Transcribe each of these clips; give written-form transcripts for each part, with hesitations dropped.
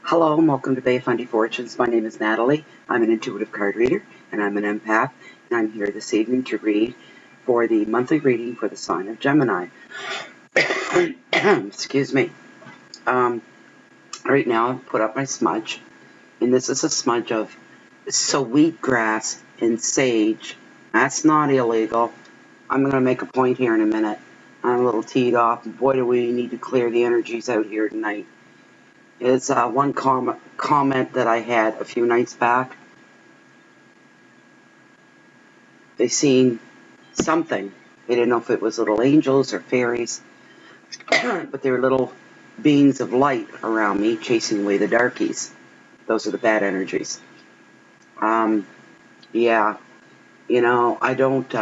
Hello and welcome to Fundy Fortunes. My name is Natalie. I'm an intuitive card reader and I'm an empath, and I'm here this evening to read for the monthly reading for the sign of Gemini. Excuse me. Right now I've put up my smudge, and this is a smudge of sweetgrass and sage. That's not illegal. I'm going to make a point here in a minute. I'm a little teed off. Boy, do we need to clear the energies out here tonight. It's one comment that I had a few nights back. They seen something. They didn't know if it was little angels or fairies, but they were little beings of light around me chasing away the darkies. Those are the bad energies. Yeah, I don't,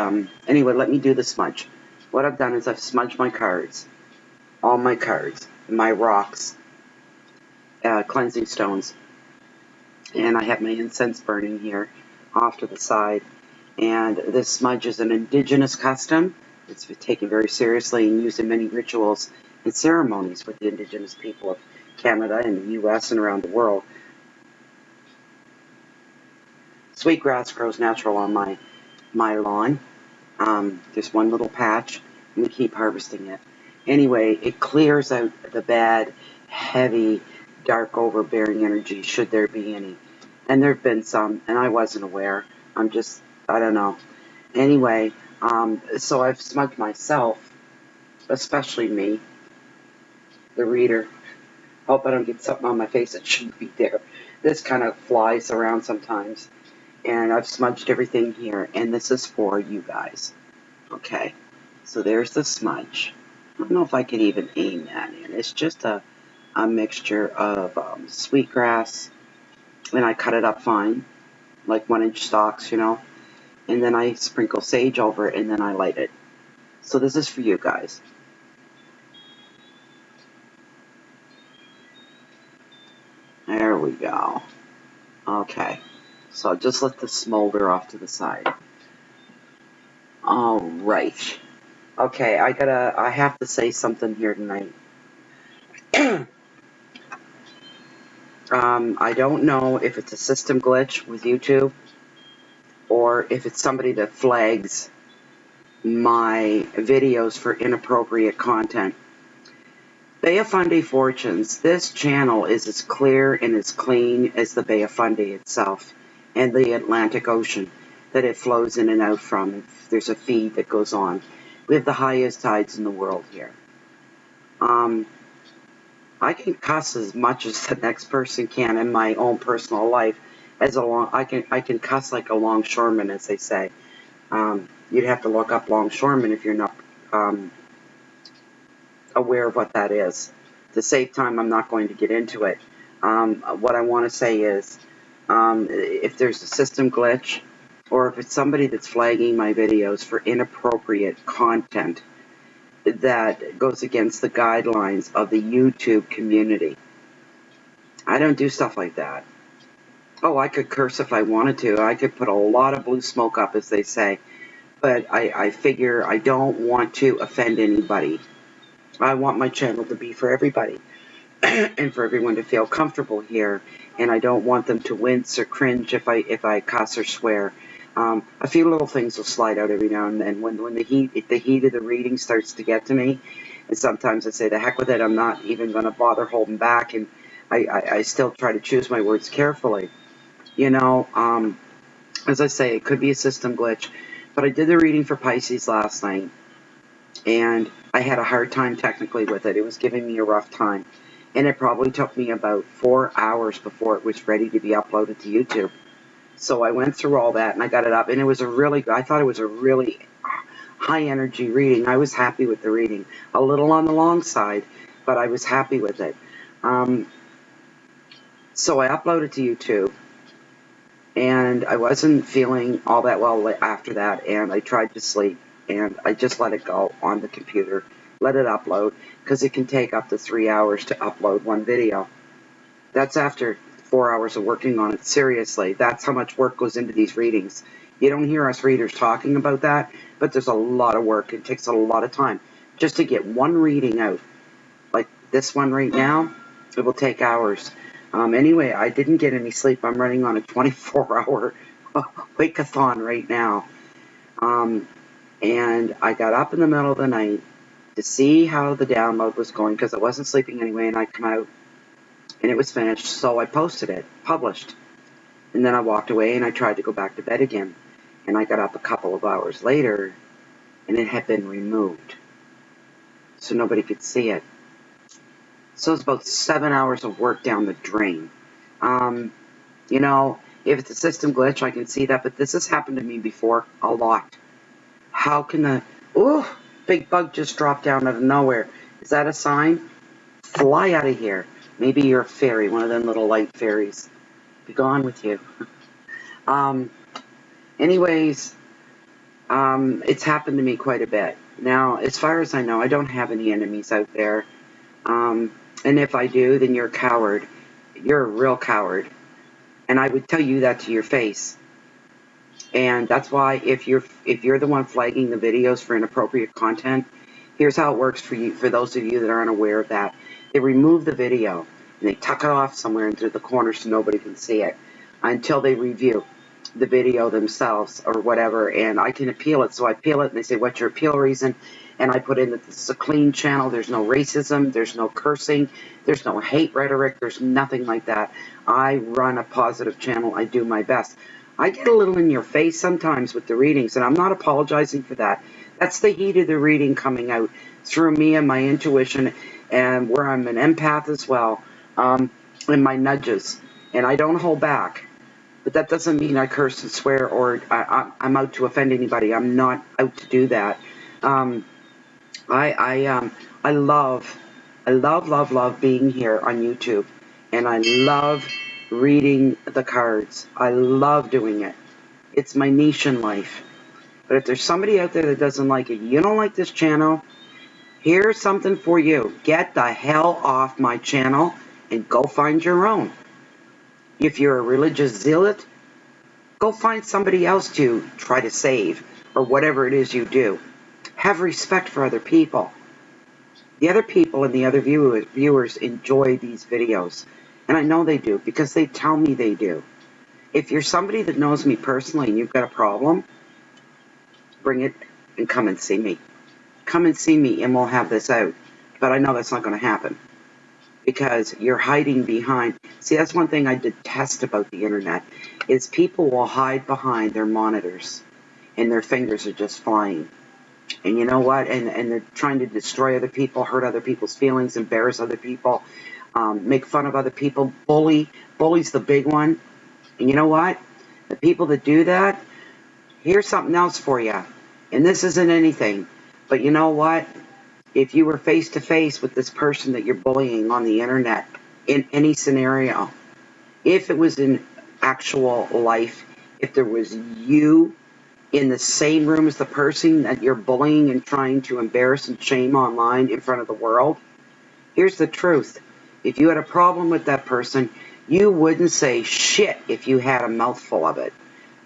anyway, let me do the smudge. What I've done is I've smudged my cards, all my cards, my rocks, cleansing stones, and I have my incense burning here off to the side. And this smudge is an indigenous custom. It's taken very seriously and used in many rituals and ceremonies with the indigenous people of Canada and the U.S. and around the world. Sweetgrass grows natural on my lawn. There's one little patch, and we keep harvesting it. Anyway, it clears out the bad, heavy, dark, overbearing energy, should there be any. And there have been some, and I wasn't aware. I don't know. Anyway, so I've smudged myself, especially me, the reader. Hope I don't get something on my face that shouldn't be there. This kind of flies around sometimes. And I've smudged everything here, and this is for you guys. Okay, so there's the smudge. I don't know if I can even aim that in. It's just a mixture of sweetgrass, and I cut it up fine, like 1-inch stalks, and then I sprinkle sage over it, and then I light it. So this is for you guys. There we go. Okay, so just let this smolder off to the side. All right. Okay, I have to say something here tonight. I don't know if it's a system glitch with YouTube or if it's somebody that flags my videos for inappropriate content. Fundy Fortunes, this channel is as clear and as clean as the Bay of Fundy itself and the Atlantic Ocean that it flows in and out from. There's a feed that goes on. We have the highest tides in the world here. I can cuss as much as the next person can in my own personal life. I can cuss like a longshoreman, as they say. You'd have to look up longshoreman if you're not aware of what that is. To save time, I'm not going to get into it. What I want to say is, if there's a system glitch, or if it's somebody that's flagging my videos for inappropriate content that goes against the guidelines of the YouTube community, I don't do stuff like that. Oh, I could curse if I wanted to. I could put a lot of blue smoke up, as they say. But I figure I don't want to offend anybody. I want my channel to be for everybody and for everyone to feel comfortable here. And I don't want them to wince or cringe if I cuss or swear. A few little things will slide out every now and then. When the heat of the reading starts to get to me, and sometimes I say, the heck with it, I'm not even going to bother holding back. And I still try to choose my words carefully. As I say, it could be a system glitch, but I did the reading for Pisces last night, and I had a hard time technically with it. It was giving me a rough time, and it probably took me about 4 hours before it was ready to be uploaded to YouTube. So I went through all that, and I got it up, and it was I thought it was a really high energy reading. I was happy with the reading. A little on the long side, but I was happy with it. So I uploaded to YouTube, and I wasn't feeling all that well after that, and I tried to sleep, and I just let it go on the computer, let it upload, because it can take up to 3 hours to upload one video. That's after 4 hours of working on it. Seriously, that's how much work goes into these readings. You don't hear us readers talking about that, but there's a lot of work. It takes a lot of time just to get one reading out. Like this one right now, it will take hours. Anyway, I didn't get any sleep. I'm running on a 24-hour wake-a-thon right now. And I got up in the middle of the night to see how the download was going because I wasn't sleeping anyway, and I'd come out and it was finished, so I posted it, published. And then I walked away and I tried to go back to bed again. And I got up a couple of hours later and it had been removed, so nobody could see it. So it's about 7 hours of work down the drain. You know, if it's a system glitch, I can see that, but this has happened to me before a lot. How can the, big bug just dropped down out of nowhere? Is that a sign? Fly out of here. Maybe you're a fairy, one of them little light fairies. Be gone with you. Anyways, it's happened to me quite a bit. Now, as far as I know, I don't have any enemies out there. And if I do, then you're a coward. You're a real coward. And I would tell you that to your face. And that's why if you're the one flagging the videos for inappropriate content, here's how it works for you, for those of you that aren't aware of that. They remove the video and they tuck it off somewhere into the corner so nobody can see it until they review the video themselves or whatever, and I can appeal it. So I appeal it and they say, what's your appeal reason? And I put in that this is a clean channel, there's no racism, there's no cursing, there's no hate rhetoric, there's nothing like that. I run a positive channel, I do my best. I get a little in your face sometimes with the readings, and I'm not apologizing for that. That's the heat of the reading coming out through me and my intuition, and where I'm an empath as well, and my nudges. And I don't hold back. But that doesn't mean I curse and swear or I'm out to offend anybody. I'm not out to do that. I love being here on YouTube, and I love reading the cards. I love doing it. It's my niche in life. But if there's somebody out there that doesn't like it, you don't like this channel, here's something for you. Get the hell off my channel and go find your own. If you're a religious zealot, go find somebody else to try to save, or whatever it is you do. Have respect for other people. The other people and the other viewers enjoy these videos. And I know they do because they tell me they do. If you're somebody that knows me personally and you've got a problem, bring it and come and see me. Come and see me and we'll have this out. But I know that's not going to happen because you're hiding behind. See, that's one thing I detest about the internet is people will hide behind their monitors and their fingers are just flying. And you know what? And they're trying to destroy other people, hurt other people's feelings, embarrass other people, make fun of other people, bully. Bully's the big one. And you know what? The people that do that, here's something else for you. And this isn't anything. But you know what? If you were face to face with this person that you're bullying on the internet, in any scenario, if it was in actual life, if there was you in the same room as the person that you're bullying and trying to embarrass and shame online in front of the world, here's the truth. If you had a problem with that person, you wouldn't say shit if you had a mouthful of it.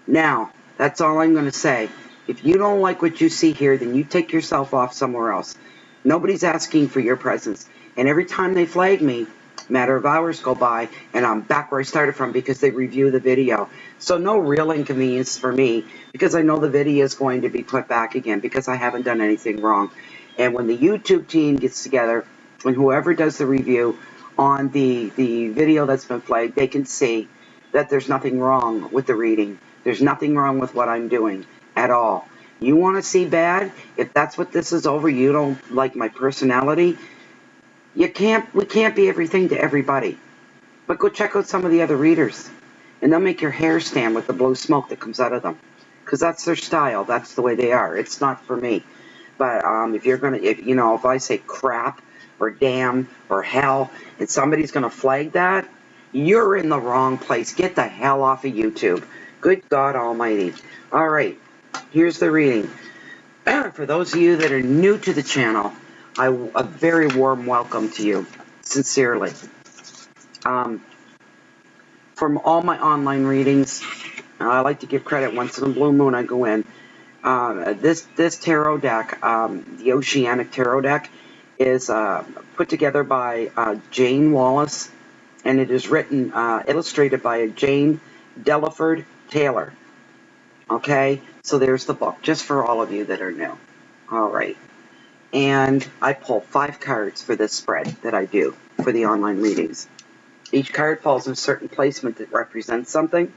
Now, that's all I'm going to say. If you don't like what you see here, then you take yourself off somewhere else. Nobody's asking for your presence. And every time they flag me, a matter of hours go by, and I'm back where I started from because they review the video. So no real inconvenience for me because I know the video is going to be put back again because I haven't done anything wrong. And when the YouTube team gets together and whoever does the review on the video that's been flagged, they can see that there's nothing wrong with the reading. There's nothing wrong with what I'm doing at all. You want to see bad? If that's what this is over, you don't like my personality, we can't be everything to everybody. But go check out some of the other readers, and they'll make your hair stand with the blue smoke that comes out of them. Because that's their style. That's the way they are. It's not for me. But if I say crap or damn or hell, and somebody's going to flag that, you're in the wrong place. Get the hell off of YouTube. Good God Almighty. All right. Here's the reading. For those of you that are new to the channel, a very warm welcome to you, sincerely. From all my online readings, I like to give credit. Once in a blue moon, I go in. This tarot deck, the Oceanic Tarot deck, is put together by Jane Wallace and it is written, illustrated by Jane Delaford Taylor. Okay, so there's the book, just for all of you that are new. All right, and I pull 5 cards for this spread that I do for the online readings. Each card falls in a certain placement that represents something.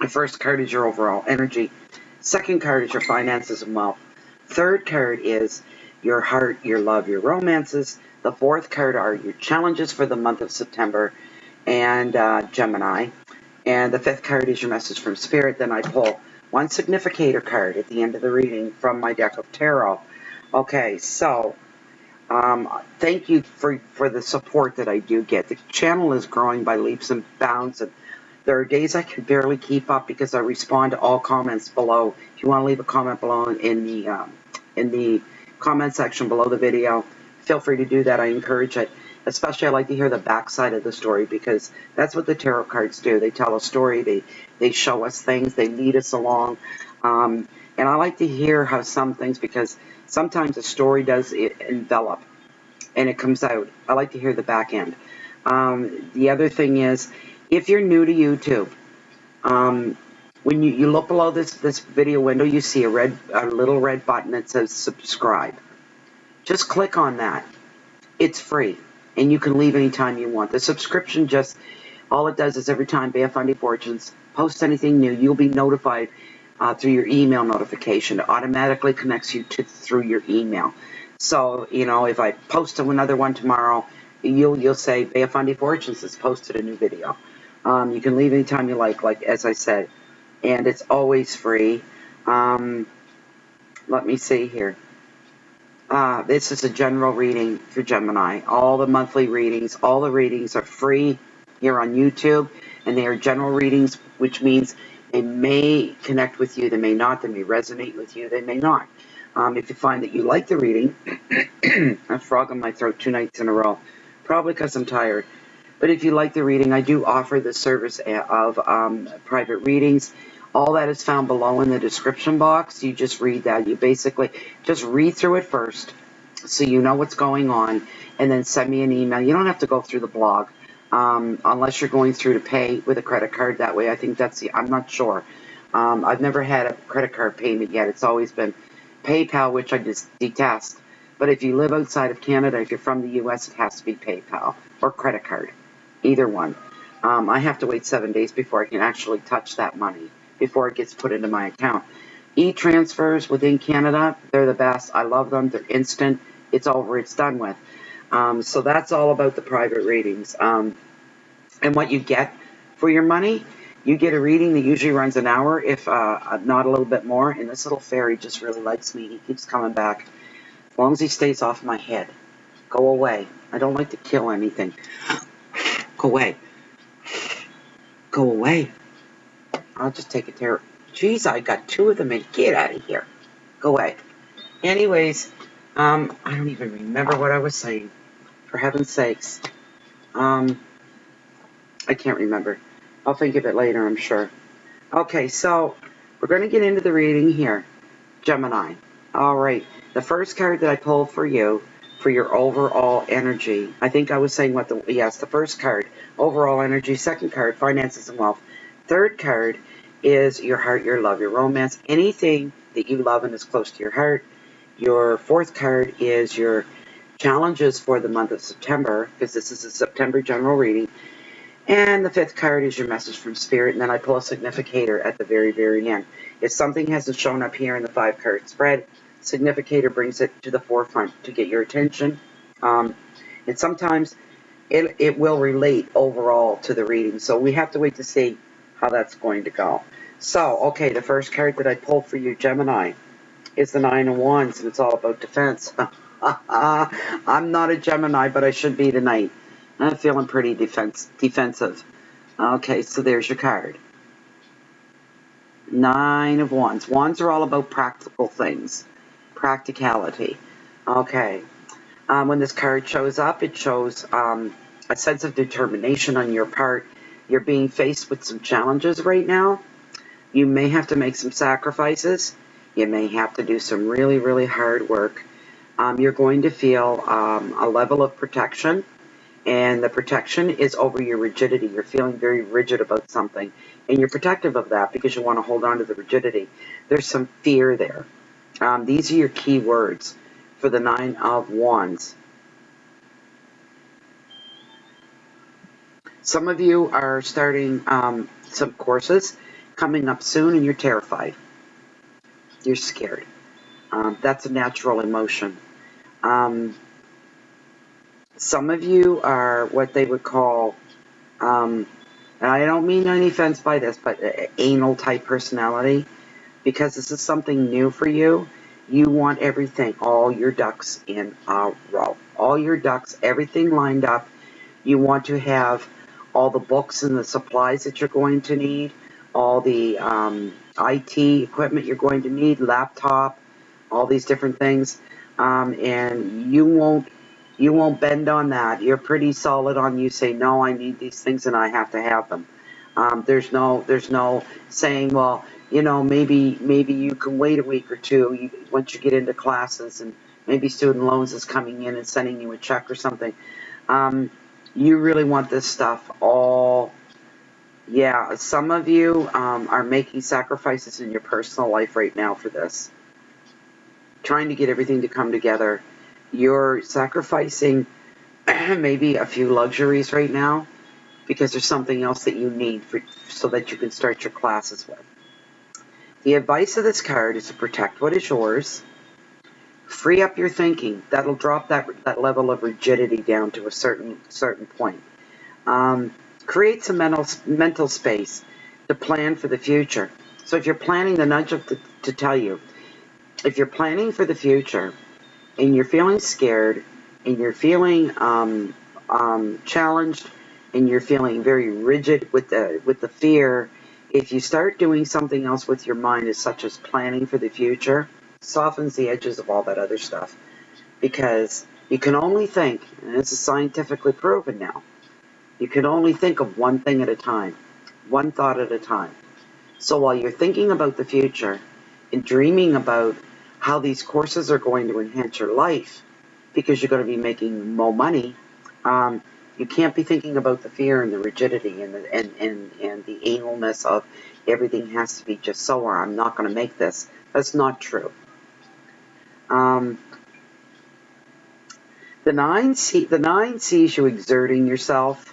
The first card is your overall energy. Second card is your finances and wealth. Third card is your heart, your love, your romances. The fourth card are your challenges for the month of September and Gemini. And the fifth card is your message from Spirit. Then I pull 1 significator card at the end of the reading from my deck of tarot. Okay, so thank you for the support that I do get. The channel is growing by leaps and bounds, and there are days I can barely keep up because I respond to all comments below. If you want to leave a comment below in the comment section below the video, feel free to do that. I encourage it. Especially I like to hear the backside of the story, because that's what the tarot cards do. They tell a story. They show us things. They lead us along. And I like to hear how some things, because sometimes a story does envelop and it comes out. I like to hear the back end. The other thing is, if you're new to YouTube, when you look below this video window, you see a little red button that says subscribe. Just click on that. It's free, and you can leave anytime you want. The subscription just, all it does is every time Fundy Fortunes posts anything new, you'll be notified through your email notification. It automatically connects you through your email. So, you know, if I post another one tomorrow, you'll say Fundy Fortunes has posted a new video. You can leave anytime you like as I said, and it's always free. Let me see here. This is a general reading for Gemini. All the monthly readings, all the readings are free here on YouTube, and they are general readings, which means they may connect with you, they may not, they may resonate with you, they may not. If you find that you like the reading, a frog in my throat 2 nights in a row, probably because I'm tired. But if you like the reading, I do offer the service of private readings. All that is found below in the description box. You just read that. You basically just read through it first so you know what's going on, and then send me an email. You don't have to go through the blog unless you're going through to pay with a credit card that way. I think I'm not sure. I've never had a credit card payment yet. It's always been PayPal, which I just detest. But if you live outside of Canada, if you're from the U.S., it has to be PayPal or credit card, either one. I have to wait 7 days before I can actually touch that money, before it gets put into my account. E-transfers within Canada, they're the best. I love them. They're instant. It's over. It's done with. So that's all about the private readings. And what you get for your money, you get a reading that usually runs an hour, if not a little bit more. And this little fairy just really likes me. He keeps coming back. As long as he stays off my head. Go away. I don't like to kill anything. Go away. Go away. I'll just take a tear. Jeez, I got 2 of them and get out of here. Go away. Anyways, I don't even remember what I was saying. For heaven's sakes. I can't remember. I'll think of it later, I'm sure. Okay, so we're going to get into the reading here. Gemini. All right. The first card that I pulled for you, for your overall energy. I think I was saying the first card, overall energy. Second card, finances and wealth. Third card is your heart, your love, your romance, anything that you love and is close to your heart. Your fourth card is your challenges for the month of September, because this is a September general reading. And the fifth card is your message from Spirit, and then I pull a significator at the very, very end. If something hasn't shown up here in the 5-card spread, significator brings it to the forefront to get your attention. And sometimes it will relate overall to the reading, so we have to wait to see how that's going to go. So, okay, the first card that I pulled for you, Gemini, is the 9 of Wands, and it's all about defense. I'm not a Gemini, but I should be tonight. I'm feeling pretty defensive. Okay, so there's your card. 9 of Wands. Wands are all about practical things. Practicality. Okay. When this card shows up, it shows a sense of determination on your part. You're being faced with some challenges right now. You may have to make some sacrifices. You may have to do some really, really hard work. You're going to feel a level of protection And the protection is over your rigidity. You're feeling very rigid about something, and you're protective of that because you want to hold on to the rigidity. There's some fear there. These are your key words for the Nine of Wands. Some of you are starting some courses coming up soon, and you're terrified. You're scared. That's a natural emotion. Some of you are what they would call, and I don't mean any offense by this, but anal type personality, because this is something new for you. You want everything, all your ducks in a row. All your ducks, everything lined up. You want to have all the books and the supplies that you're going to need, all the IT equipment you're going to need, laptop, all these different things, and you won't bend on that. You're pretty solid on you say, no, I need these things and I have to have them. There's no saying, well, you know, maybe you can wait a week or two once you get into classes, and maybe student loans is coming in and sending you a check or something. You really want this stuff all. Yeah, some of you are making sacrifices in your personal life right now for this, trying to get everything to come together. You're sacrificing maybe a few luxuries right now because there's something else that you need so that you can start your classes with. The advice of this card is to protect what is yours. Free up your thinking. That'll drop that level of rigidity down to a certain point. Create some mental space to plan for the future. So if you're planning, the nudge to tell you, if you're planning for the future and you're feeling scared and you're feeling challenged and you're feeling very rigid with the fear, if you start doing something else with your mind, such as planning for the future, softens the edges of all that other stuff, because you can only think, and this is scientifically proven now, you can only think of one thing at a time, one thought at a time. So while you're thinking about the future and dreaming about how these courses are going to enhance your life, because you're going to be making more money, you can't be thinking about the fear and the rigidity and the analness of everything has to be just so, or I'm not going to make this. That's not true. The nine sees you exerting yourself,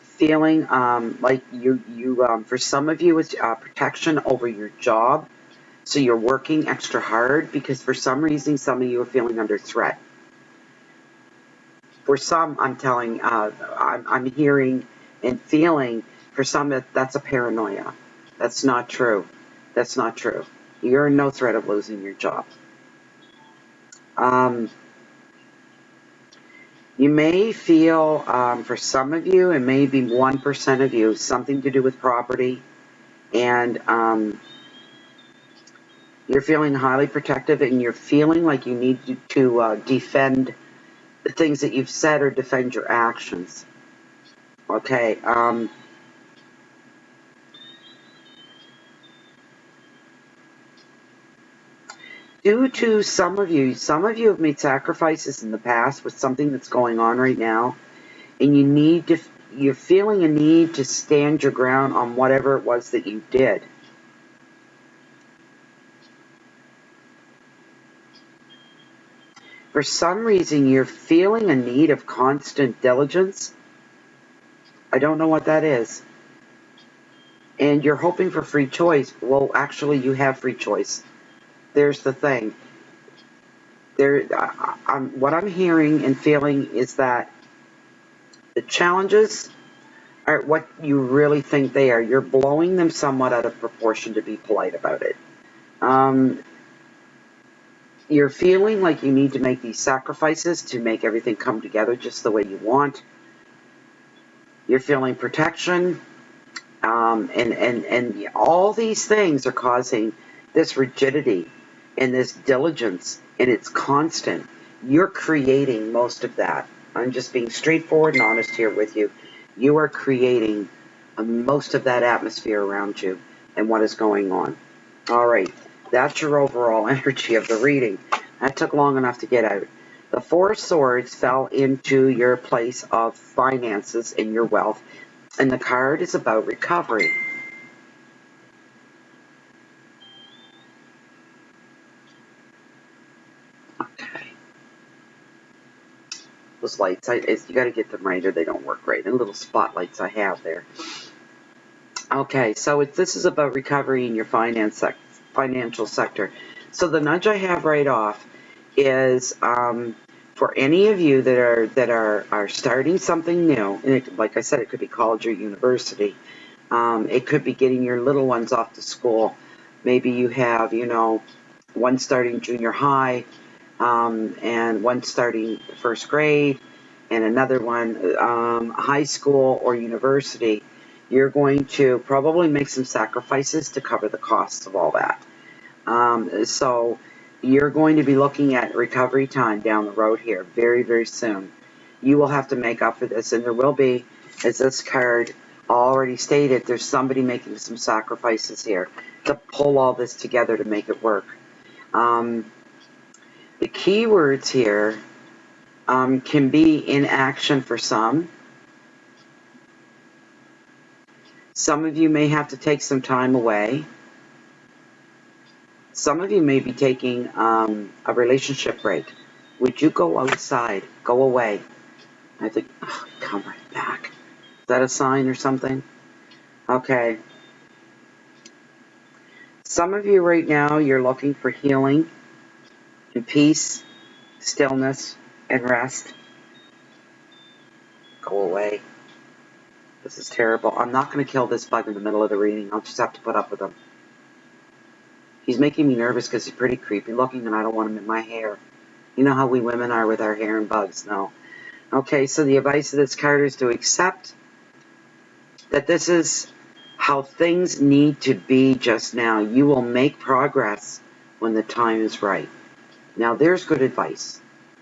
feeling like you for some of you it's protection over your job. So you're working extra hard because for some reason some of you are feeling under threat. For some, I'm telling, I'm hearing and feeling, for some that's a paranoia. That's not true. That's not true. You're in no threat of losing your job. You may feel, for some of you, and maybe 1% of you, something to do with property, and you're feeling highly protective, and you're feeling like you need to defend the things that you've said or defend your actions. Okay. Due to some of you have made sacrifices in the past with something that's going on right now, and you're feeling a need to stand your ground on whatever it was that you did. For some reason, you're feeling a need of constant diligence. I don't know what that is. And you're hoping for free choice. Well, actually, you have free choice. There's the thing. What I'm hearing and feeling is that the challenges are what you really think they are. You're blowing them somewhat out of proportion, to be polite about it. You're feeling like you need to make these sacrifices to make everything come together just the way you want. You're feeling protection. And all these things are causing this rigidity and this diligence, and it's constant. You're creating most of that. I'm just being straightforward and honest here with you. You are creating most of that atmosphere around you and what is going on. All right, that's your overall energy of the reading. That took long enough to get out. The Four of Swords fell into your place of finances and your wealth, and the card is about recovery. Okay. Those lights, you got to get them right or they don't work right. And little spotlights I have there. Okay, so this is about recovery in your financial sector. So the nudge I have right off is for any of you that are starting something new, and like I said, it could be college or university. It could be getting your little ones off to school. Maybe you have, one starting junior high, and one starting first grade, and another one high school or university. You're going to probably make some sacrifices to cover the costs of all that. So you're going to be looking at recovery time down the road here very, very soon. You will have to make up for this, and there will be, as this card already stated, there's somebody making some sacrifices here to pull all this together to make it work. The key words here can be inaction for some. Some of you may have to take some time away. Some of you may be taking a relationship break. Would you go outside? Go away. I think, oh, come right back. Is that a sign or something? Okay. Some of you right now, you're looking for healing and peace, stillness, and rest. Go away. This is terrible. I'm not going to kill this bug in the middle of the reading. I'll just have to put up with him. He's making me nervous because he's pretty creepy looking and I don't want him in my hair. You know how we women are with our hair and bugs? No. Okay, so the advice of this card is to accept that this is how things need to be just now. You will make progress when the time is right. Now, there's good advice.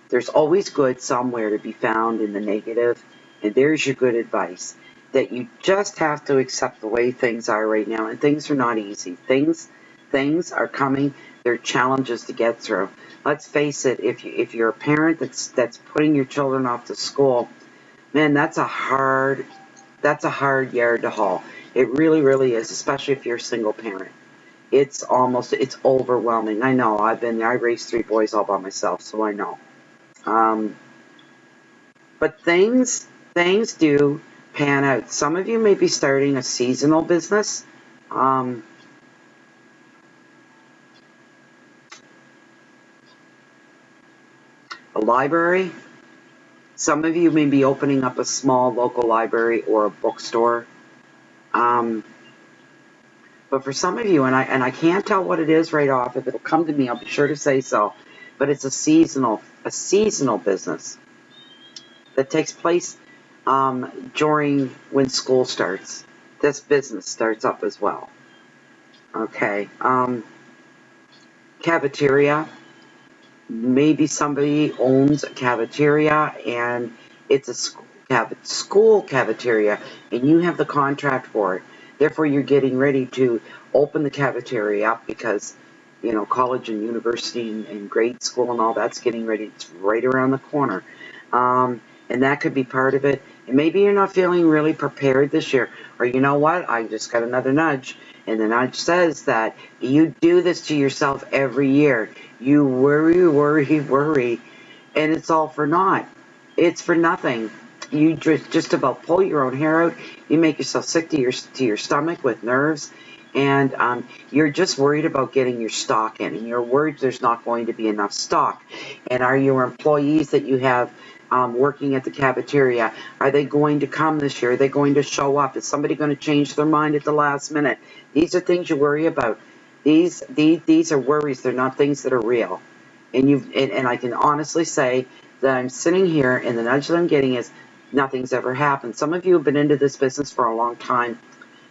There's always good somewhere to be found in the negative, and there's your good advice. That you just have to accept the way things are right now, and things are not easy. Things are coming. There are challenges to get through. Let's face it. If you're a parent that's putting your children off to school, man, that's a hard yard to haul. It really, really is, especially if you're a single parent. It's overwhelming. I know. I've been there. I raised 3 boys all by myself, so I know. But things do pan out. Some of you may be starting a seasonal business. A library. Some of you may be opening up a small local library or a bookstore. But for some of you, and I can't tell what it is right off. If it'll come to me, I'll be sure to say so. But it's a seasonal business that takes place during when school starts. This business starts up as well. Okay. Cafeteria. Maybe somebody owns a cafeteria and it's a school cafeteria and you have the contract for it. Therefore, you're getting ready to open the cafeteria up because, college and university and grade school and all that's getting ready. It's right around the corner. And that could be part of it. And maybe you're not feeling really prepared this year. Or you know what? I just got another nudge. And the nudge says that you do this to yourself every year. You worry, and it's all for naught. It's for nothing. You just about pull your own hair out. You make yourself sick to your stomach with nerves, and you're just worried about getting your stock in, and you're worried there's not going to be enough stock. And are your employees that you have working at the cafeteria, are they going to come this year? Are they going to show up? Is somebody going to change their mind at the last minute? These are things you worry about. These are worries. They're not things that are real. And I can honestly say that I'm sitting here and the nudge that I'm getting is nothing's ever happened. Some of you have been into this business for a long time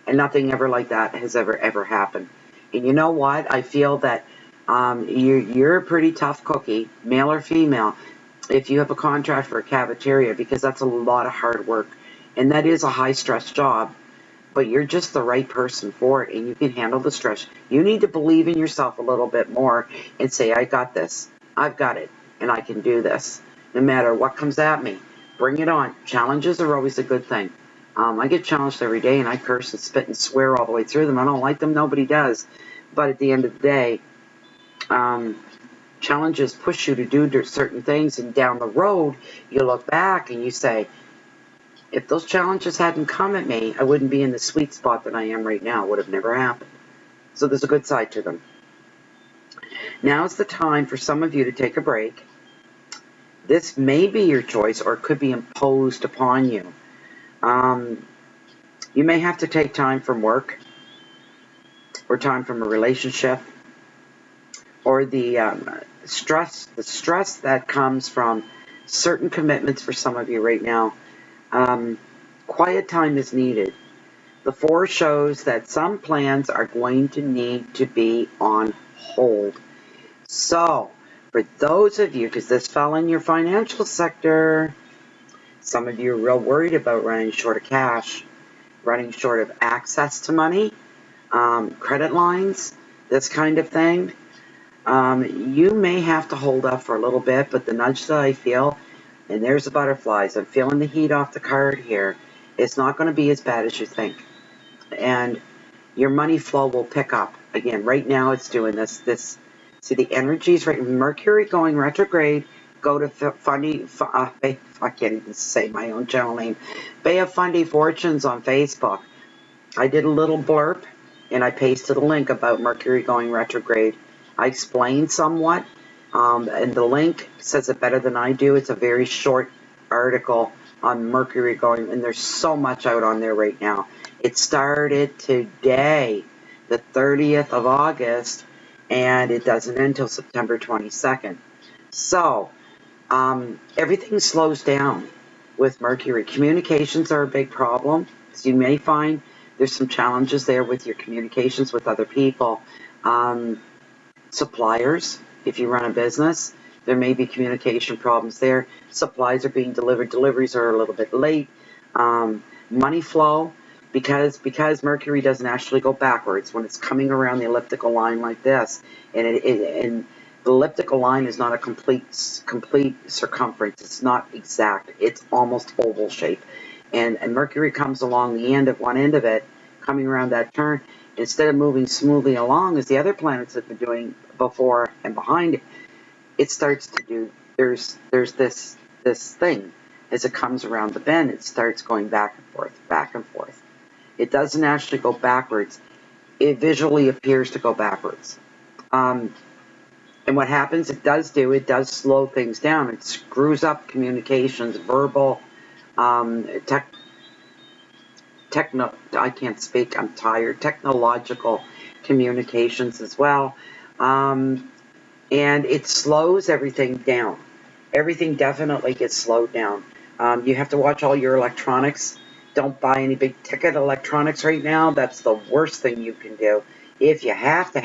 and nothing ever like that has ever happened. And you know what? I feel that you're a pretty tough cookie, male or female, if you have a contract for a cafeteria, because that's a lot of hard work. And that is a high-stress job. But you're just the right person for it, and you can handle the stress. You need to believe in yourself a little bit more and say, I got this. I've got it. and I can do this. No matter what comes at me, bring it on. Challenges are always a good thing. I get challenged every day, and I curse and spit and swear all the way through them. I don't like them. Nobody does. But at the end of the day, challenges push you to do certain things, and down the road, you look back and you say, if those challenges hadn't come at me, I wouldn't be in the sweet spot that I am right now. It would have never happened. So there's a good side to them. Now's the time for some of you to take a break. This may be your choice, or it could be imposed upon you. You may have to take time from work, or time from a relationship, or the stress that comes from certain commitments for some of you right now. Quiet time is needed. The 4 shows that some plans are going to need to be on hold. So, for those of you, because this fell in your financial sector, some of you are real worried about running short of cash, running short of access to money, credit lines, this kind of thing. You may have to hold up for a little bit, but the nudge that I feel, and there's the butterflies, I'm feeling the heat off the card here, it's not going to be as bad as you think. And your money flow will pick up. Again, right now it's doing this. See the energies, right? Mercury going retrograde. Go to Fundy, I can't even say my own channel name. Bay of Fundy Fortunes on Facebook. I did a little blurb, and I pasted a link about Mercury going retrograde. I explained somewhat, and the link says it better than I do. It's a very short article on Mercury going, and there's so much out on there right now. It started today, the 30th of August, and it doesn't end until September 22nd. So, everything slows down with Mercury. Communications are a big problem. So you may find there's some challenges there with your communications with other people. Suppliers, if you run a business, there may be communication problems there. Supplies are being delivered. Deliveries are a little bit late. Money flow, because Mercury doesn't actually go backwards when it's coming around the elliptical line like this, and and the elliptical line is not a complete circumference. It's not exact. It's almost oval shape. And Mercury comes along the end of one end of it, coming around that turn. Instead of moving smoothly along as the other planets have been doing before and behind it, it starts to do, there's this thing. As it comes around the bend, it starts going back and forth, back and forth. It doesn't actually go backwards. It visually appears to go backwards. And what happens, it does slow things down. It screws up communications, verbal, I can't speak, I'm tired, technological communications as well. And it slows everything down. Everything definitely gets slowed down. You have to watch all your electronics. Don't buy any big ticket electronics right now. That's the worst thing you can do. If you have to,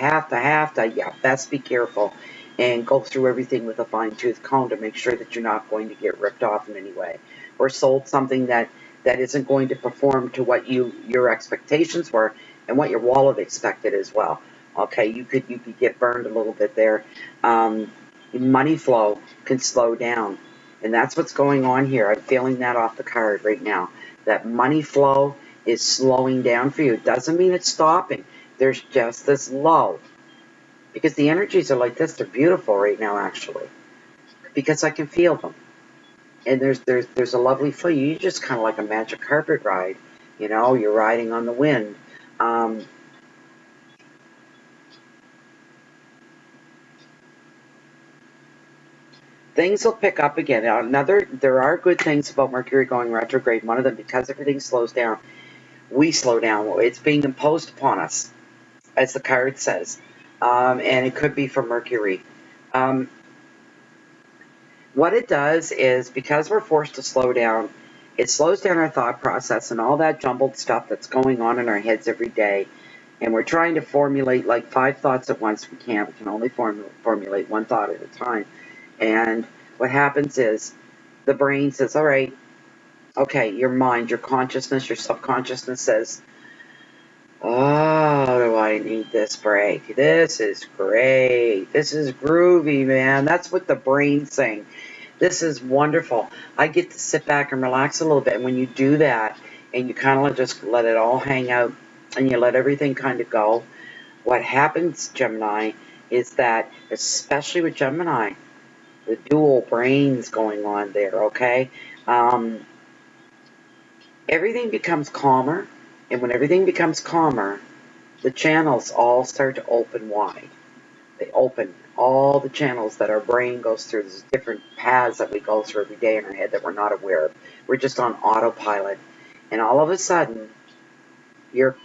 yeah, best be careful and go through everything with a fine-tooth comb to make sure that you're not going to get ripped off in any way or sold something that isn't going to perform to what your expectations were and what your wallet expected as well. Okay, you could get burned a little bit there. Money flow can slow down, and that's what's going on here. I'm feeling that off the card right now. That money flow is slowing down for you. It doesn't mean it's stopping. There's just this lull. Because the energies are like this. They're beautiful right now, actually. Because I can feel them. And there's a lovely flow. You just kind of like a magic carpet ride. You know, you're riding on the wind. Things will pick up again. There are good things about Mercury going retrograde. One of them, because everything slows down, we slow down. It's being imposed upon us, as the card says. And it could be from Mercury. What it does is, because we're forced to slow down, it slows down our thought process and all that jumbled stuff that's going on in our heads every day. And we're trying to formulate like 5 thoughts at once. We can't. We can only formulate 1 thought at a time. And what happens is the brain says, all right, okay, your mind, your consciousness, your subconsciousness says, oh, do I need this break. This is great. This is groovy, man. That's what the brain's saying. This is wonderful. I get to sit back and relax a little bit. And when you do that and you kind of just let it all hang out and you let everything kind of go, what happens, Gemini, is that, especially with Gemini, the dual brains going on there, okay? Everything becomes calmer. And when everything becomes calmer, the channels all start to open wide. They open all the channels that our brain goes through. There's different paths that we go through every day in our head that we're not aware of. We're just on autopilot. And all of a sudden, your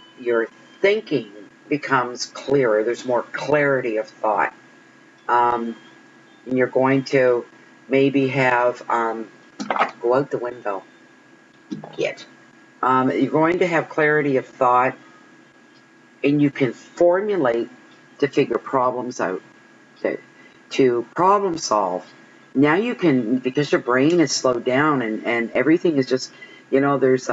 thinking becomes clearer. There's more clarity of thought. And you're going to maybe have, go out the window. Get. You're going to have clarity of thought, and you can formulate to figure problems out, to problem solve. Now you can, because your brain is slowed down and everything is just, there's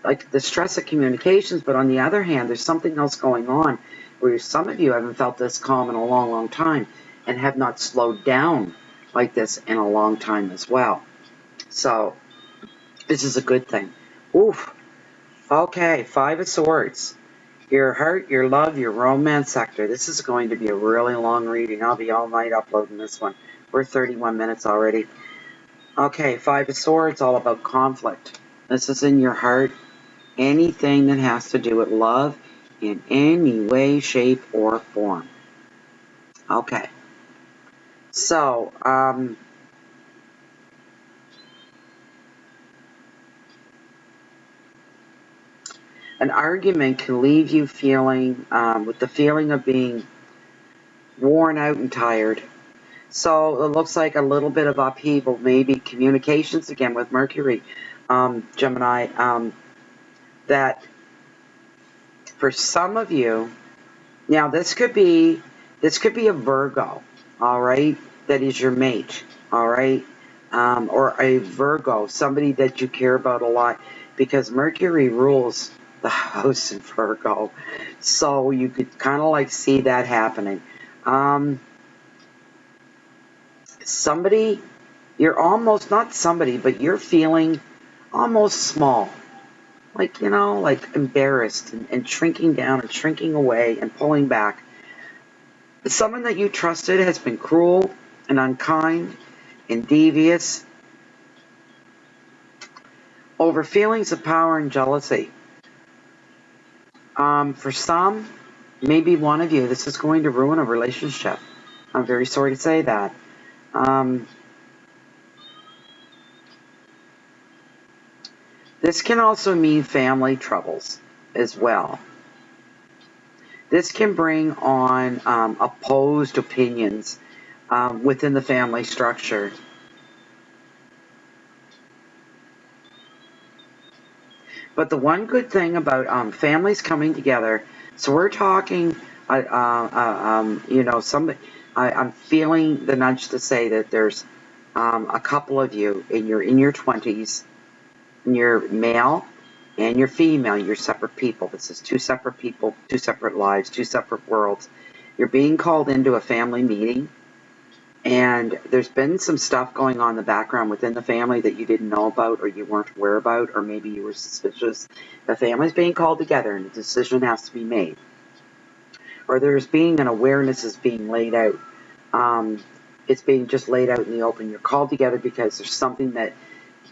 like the stress of communications, but on the other hand, there's something else going on where some of you haven't felt this calm in a long, long time and have not slowed down like this in a long time as well. So this is a good thing. Oof. Okay, 5 of Swords. Your heart, your love, your romance sector. This is going to be a really long reading. I'll be all night uploading this one. We're 31 minutes already. Okay, 5 of Swords, all about conflict. This is in your heart. Anything that has to do with love in any way, shape, or form. Okay. So, an argument can leave you feeling, with the feeling of being worn out and tired. So it looks like a little bit of upheaval, maybe communications again with Mercury, Gemini, that for some of you, now this could be a Virgo, all right, that is your mate, all right, or a Virgo, somebody that you care about a lot, because Mercury rules the house in Virgo, so you could kind of like see that happening. Somebody, you're almost, not somebody, but you're feeling almost small, like, like embarrassed and shrinking down and shrinking away and pulling back. Someone that you trusted has been cruel and unkind and devious over feelings of power and jealousy. For some, maybe one of you, this is going to ruin a relationship. I'm very sorry to say that. This can also mean family troubles as well. This can bring on opposed opinions within the family structure. But the one good thing about families coming together, so we're talking, somebody, I'm feeling the nudge to say that there's a couple of you in your 20s, and you're male and you're female, you're separate people. This is 2 separate people, 2 separate lives, 2 separate worlds. You're being called into a family meeting, and there's been some stuff going on in the background within the family that you didn't know about or you weren't aware about, or maybe you were suspicious. The family's being called together and a decision has to be made. Or there's being an awareness is being laid out. It's being just laid out in the open. You're called together because there's something that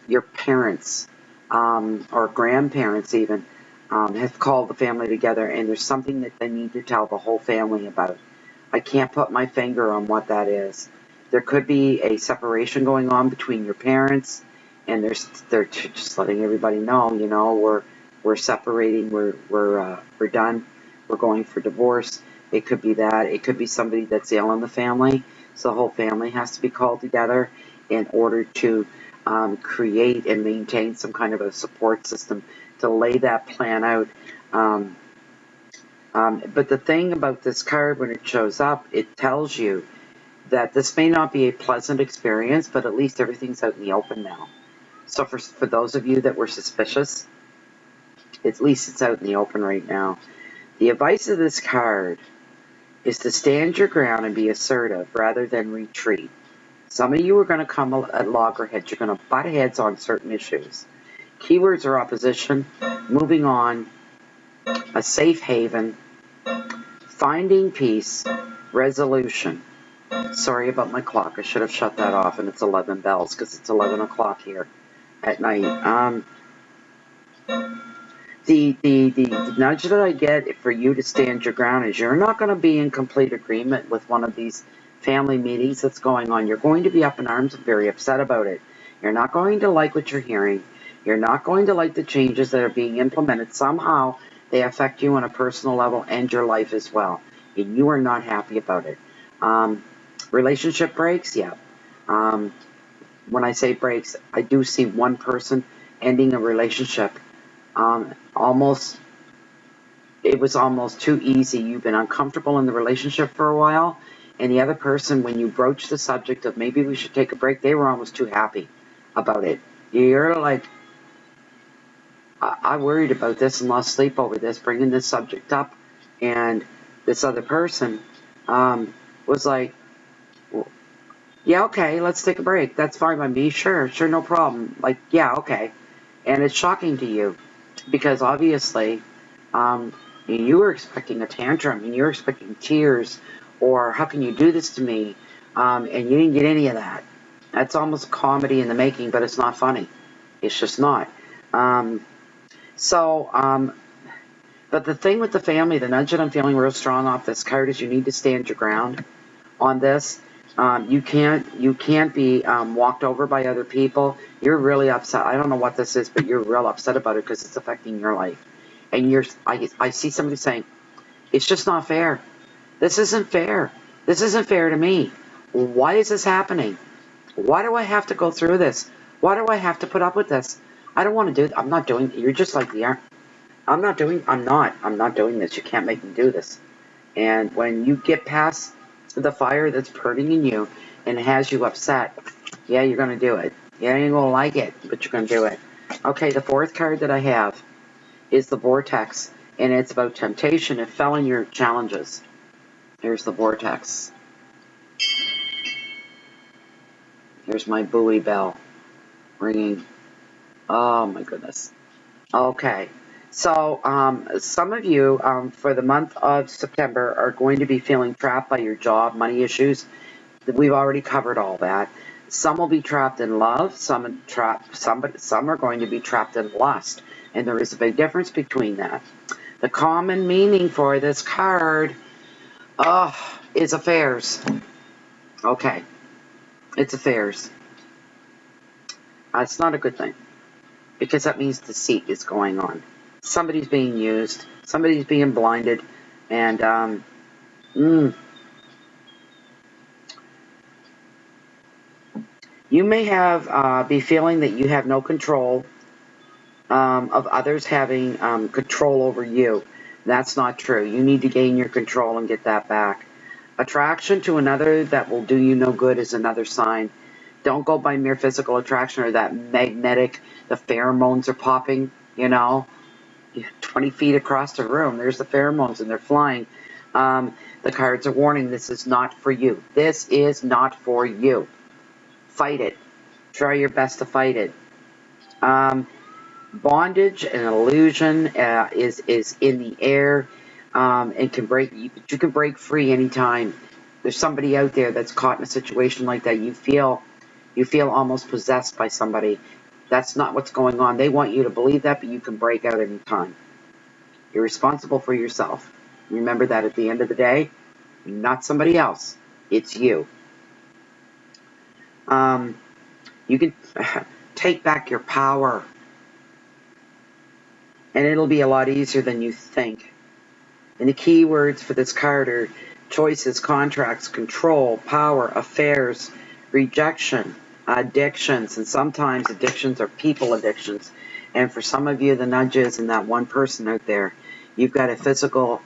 your parents or grandparents even have called the family together, and there's something that they need to tell the whole family about. I can't put my finger on what that is. There could be a separation going on between your parents, and they're just letting everybody know, we're separating, we're done, we're going for divorce. It could be that. It could be somebody that's ill in the family, so the whole family has to be called together in order to create and maintain some kind of a support system to lay that plan out. But the thing about this card, when it shows up, it tells you that this may not be a pleasant experience, but at least everything's out in the open now. So for those of you that were suspicious, at least it's out in the open right now. The advice of this card is to stand your ground and be assertive rather than retreat. Some of you are going to come at loggerheads. You're going to butt heads on certain issues. Keywords are opposition, moving on, a safe haven, finding peace, resolution. Sorry about my clock. I should have shut that off, and it's 11 bells because it's 11 o'clock here at night. The nudge that I get for you to stand your ground is you're not going to be in complete agreement with one of these family meetings that's going on. You're going to be up in arms and very upset about it. You're not going to like what you're hearing. You're not going to like the changes that are being implemented. Somehow they affect you on a personal level and your life as well. And you are not happy about it. Relationship breaks, yeah. When I say breaks, I do see one person ending a relationship. It was almost too easy. You've been uncomfortable in the relationship for a while, and the other person, when you broach the subject of maybe we should take a break, they were almost too happy about it. You're like, I worried about this and lost sleep over this, bringing this subject up, and this other person was like, yeah, okay, let's take a break. That's fine by me. Sure, no problem. Like, yeah, okay. And it's shocking to you because obviously you were expecting a tantrum and you were expecting tears or how can you do this to me? And you didn't get any of that. That's almost comedy in the making, but it's not funny. It's just not. But the thing with the family, the nudge that I'm feeling real strong off this card is you need to stand your ground on this. You can't be walked over by other people. You're really upset. I don't know what this is, but you're real upset about it because it's affecting your life. And I see somebody saying, it's just not fair. This isn't fair. This isn't fair to me. Why is this happening? Why do I have to go through this? Why do I have to put up with this? I don't want to do. I'm not doing. You're just like the. I'm not doing this. You can't make me do this. And when you get past the fire that's burning in you and has you upset, yeah, you're going to do it. Yeah, you ain't going to like it, but you're going to do it. Okay, the fourth card that I have is the Vortex, and it's about temptation and felling your challenges. Here's the Vortex. Here's my buoy bell ringing. Oh, my goodness. Okay. So some of you for the month of September are going to be feeling trapped by your job, money issues. We've already covered all that. Some will be trapped in love. Some are going to be trapped in lust. And there is a big difference between that. The common meaning for this card is affairs. Okay. It's affairs. It's not a good thing because that means deceit is going on. Somebody's being used. Somebody's being blinded. And you may have be feeling that you have no control of others having control over you. That's not true. You need to gain your control and get that back. Attraction to another that will do you no good is another sign. Don't go by mere physical attraction or that magnetic, the pheromones are popping, 20 feet across the room. There's the pheromones and they're flying. The cards are warning this is not for you. This is not for you. Fight it. Try your best to fight it. Bondage and illusion is in the air and can break. You can break free anytime. There's somebody out there that's caught in a situation like that. You feel almost possessed by somebody. That's not what's going on. They want you to believe that, but you can break out anytime. You're responsible for yourself. Remember that at the end of the day, not somebody else. It's you. You can take back your power. And it'll be a lot easier than you think. And the key words for this card are choices, contracts, control, power, affairs, rejection, addictions, and sometimes addictions are people addictions. And for some of you, the nudge is in that one person out there. You've got a physical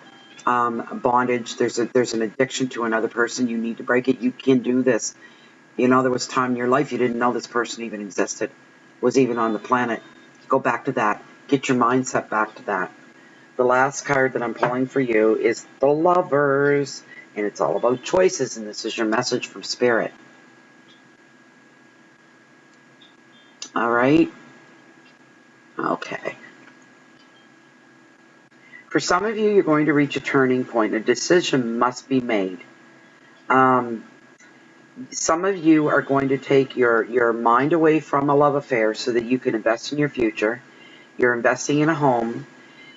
bondage. There's an addiction to another person. You need to break it. You can do this. There was a time in your life you didn't know this person even existed, was even on the planet. Go back to that. Get your mindset back to that. The last card that I'm pulling for you is the Lovers. And it's all about choices, and this is your message from Spirit. All right? Okay. For some of you, you're going to reach a turning point. A decision must be made. Some of you are going to take your mind away from a love affair so that you can invest in your future. You're investing in a home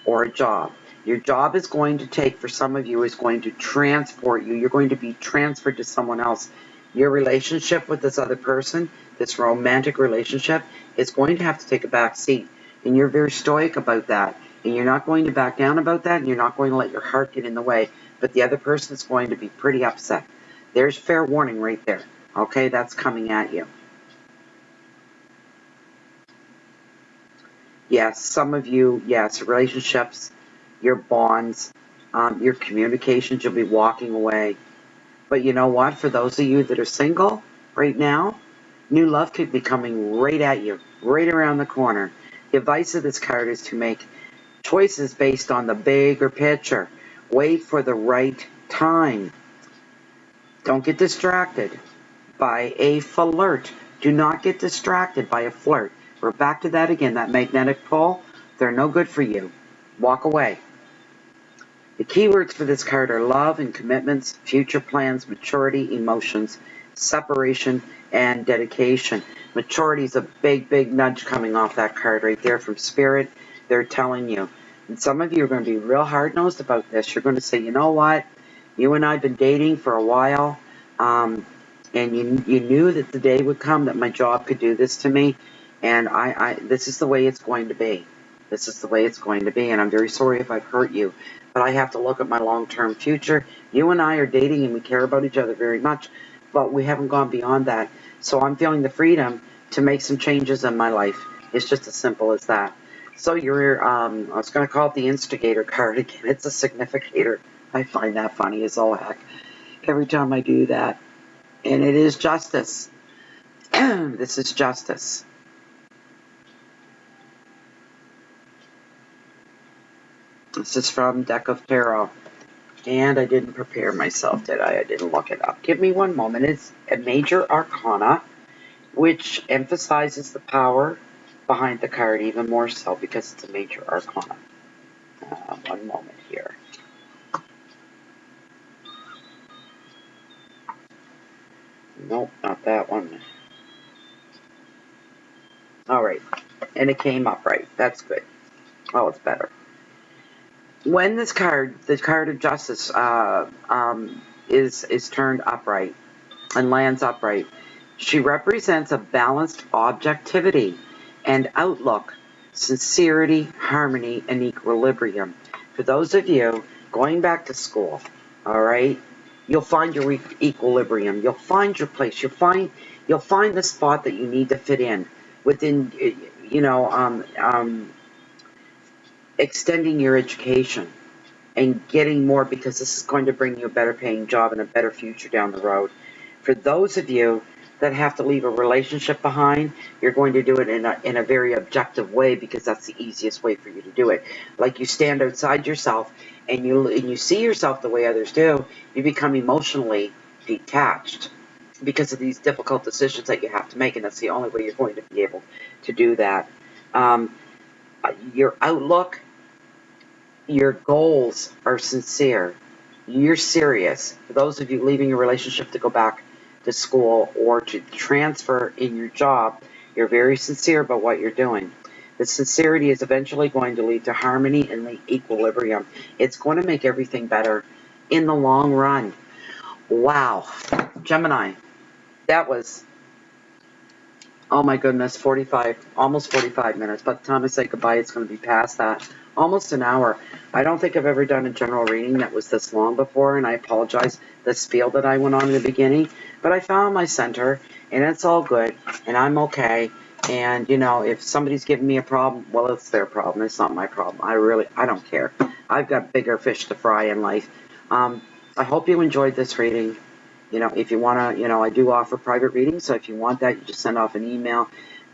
or a job. Your job is going to take, for some of you, is going to transport you. You're going to be transferred to someone else. Your relationship with this other person, this romantic relationship, is going to have to take a back seat. And you're very stoic about that. And you're not going to back down about that, and you're not going to let your heart get in the way. But the other person is going to be pretty upset. There's fair warning right there. Okay, that's coming at you. Yes, some of you, yes, relationships, your bonds, your communications, you'll be walking away. But you know what? For those of you that are single right now, new love could be coming right at you, right around the corner. The advice of this card is to make choices based on the bigger picture. Wait for the right time. Don't get distracted by a flirt. Do not get distracted by a flirt. We're back to that again, that magnetic pull. They're no good for you. Walk away. The keywords for this card are love and commitments, future plans, maturity, emotions, separation, and dedication. Maturity is a big, big nudge coming off that card right there from Spirit. They're telling you. And some of you are going to be real hard-nosed about this. You're going to say, you know what? You and I have been dating for a while, and you knew that the day would come that my job could do this to me, and this is the way it's going to be. This is the way it's going to be, and I'm very sorry if I've hurt you, but I have to look at my long-term future. You and I are dating, and we care about each other very much, but we haven't gone beyond that. So I'm feeling the freedom to make some changes in my life. It's just as simple as that. So you're, I was going to call it the instigator card again. It's a significator. I find that funny as all heck every time I do that. And it is justice. This is justice. This is from Deck of Tarot. And I didn't prepare myself, did I? I didn't look it up. Give me one moment. It's a major arcana, which emphasizes the power behind the card even more so because it's a major arcana. One moment here. Nope, not that one. All right. And it came up right. That's good. Oh, it's better. When this card, the card of justice, is turned upright and lands upright, she represents a balanced objectivity and outlook, sincerity, harmony, and equilibrium. For those of you going back to school, all right, you'll find your equilibrium. You'll find your place. You'll find the spot that you need to fit in within, extending your education and getting more, because this is going to bring you a better paying job and a better future down the road. For those of you that have to leave a relationship behind, you're going to do it in a very objective way, because that's the easiest way for you to do it. Like you stand outside yourself and you see yourself the way others do, you become emotionally detached because of these difficult decisions that you have to make, and that's the only way you're going to be able to do that. Your outlook, your goals are sincere. You're serious. For those of you leaving a relationship to go back to school or to transfer in your job, you're very sincere about what you're doing. The sincerity is eventually going to lead to harmony and the equilibrium. It's going to make everything better in the long run. Wow. Gemini, that was, oh my goodness, almost 45 minutes. By the time I say goodbye, it's going to be past that. Almost an hour. I don't think I've ever done a general reading that was this long before, and I apologize the spiel that I went on in the beginning. But I found my center, and it's all good, and I'm okay. And, if somebody's giving me a problem, well, it's their problem. It's not my problem. I don't care. I've got bigger fish to fry in life. I hope you enjoyed this reading. If you want to, I do offer private readings, so if you want that, you just send off an email.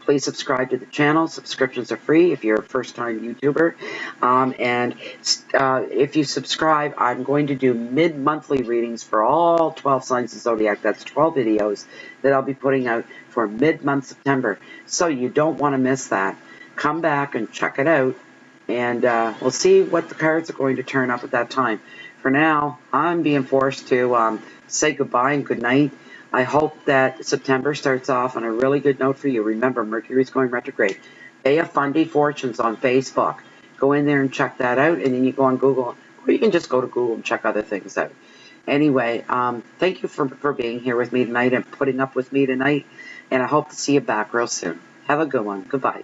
Please subscribe to the channel. Subscriptions are free if you're a first-time YouTuber. And if you subscribe, I'm going to do mid-monthly readings for all 12 signs of zodiac. That's 12 videos that I'll be putting out for mid-month September. So you don't want to miss that. Come back and check it out. And we'll see what the cards are going to turn up at that time. For now, I'm being forced to say goodbye and good night. I hope that September starts off on a really good note for you. Remember, Mercury's going retrograde. They have Fundy Fortunes on Facebook. Go in there and check that out, and then you go on Google, or you can just go to Google and check other things out. Anyway, thank you for being here with me tonight and putting up with me tonight, and I hope to see you back real soon. Have a good one. Goodbye.